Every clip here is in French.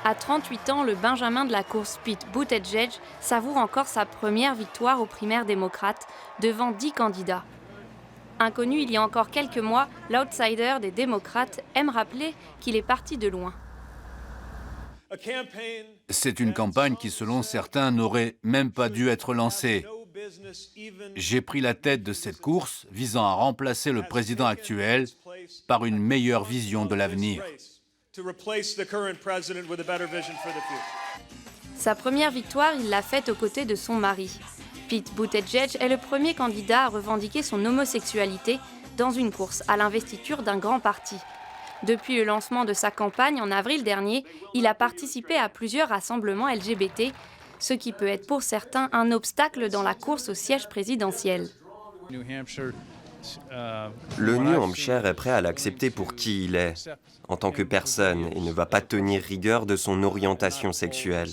À 38 ans, le Benjamin de la course Pete Buttigieg savoure encore sa première victoire aux primaires démocrates devant 10 candidats. Inconnu il y a encore quelques mois, l'outsider des démocrates aime rappeler qu'il est parti de loin. C'est une campagne qui, selon certains, n'aurait même pas dû être lancée. J'ai pris la tête de cette course visant à remplacer le président actuel par une meilleure vision de l'avenir. Sa première victoire, il l'a faite aux côtés de son mari. Pete Buttigieg est le premier candidat à revendiquer son homosexualité dans une course à l'investiture d'un grand parti. Depuis le lancement de sa campagne en avril dernier, il a participé à plusieurs rassemblements LGBT, ce qui peut être pour certains un obstacle dans la course au siège présidentiel. Le New Hampshire est prêt à l'accepter pour qui il est, en tant que personne, et ne va pas tenir rigueur de son orientation sexuelle.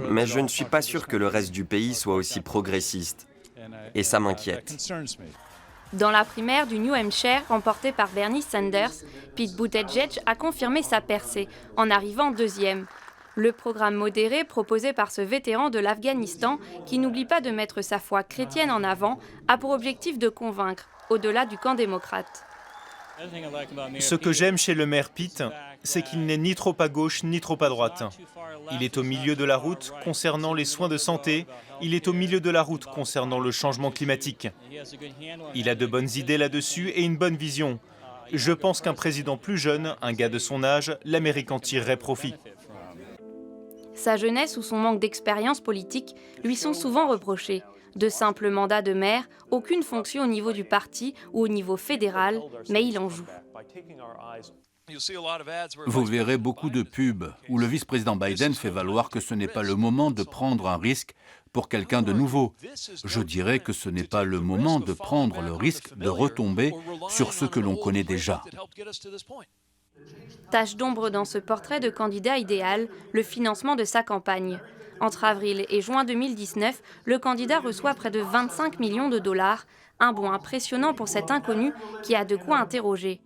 Mais je ne suis pas sûr que le reste du pays soit aussi progressiste, et ça m'inquiète. Dans la primaire du New Hampshire remportée par Bernie Sanders, Pete Buttigieg a confirmé sa percée en arrivant deuxième. Le programme modéré proposé par ce vétéran de l'Afghanistan, qui n'oublie pas de mettre sa foi chrétienne en avant, a pour objectif de convaincre, au-delà du camp démocrate. Ce que j'aime chez le maire Pete, c'est qu'il n'est ni trop à gauche ni trop à droite. Il est au milieu de la route concernant les soins de santé, il est au milieu de la route concernant le changement climatique. Il a de bonnes idées là-dessus et une bonne vision. Je pense qu'un président plus jeune, un gars de son âge, l'Amérique en tirerait profit. Sa jeunesse ou son manque d'expérience politique lui sont souvent reprochés. De simples mandats de maire, aucune fonction au niveau du parti ou au niveau fédéral, mais il en joue. Vous verrez beaucoup de pubs où le vice-président Biden fait valoir que ce n'est pas le moment de prendre un risque pour quelqu'un de nouveau. Je dirais que ce n'est pas le moment de prendre le risque de retomber sur ce que l'on connaît déjà. Tache d'ombre dans ce portrait de candidat idéal, le financement de sa campagne. Entre avril et juin 2019, le candidat reçoit près de 25 millions de dollars, un bond impressionnant pour cet inconnu qui a de quoi interroger.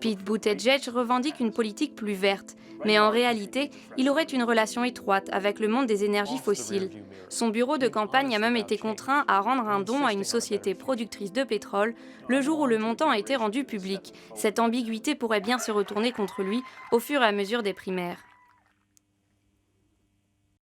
Pete Buttigieg revendique une politique plus verte, mais en réalité, il aurait une relation étroite avec le monde des énergies fossiles. Son bureau de campagne a même été contraint à rendre un don à une société productrice de pétrole le jour où le montant a été rendu public. Cette ambiguïté pourrait bien se retourner contre lui au fur et à mesure des primaires.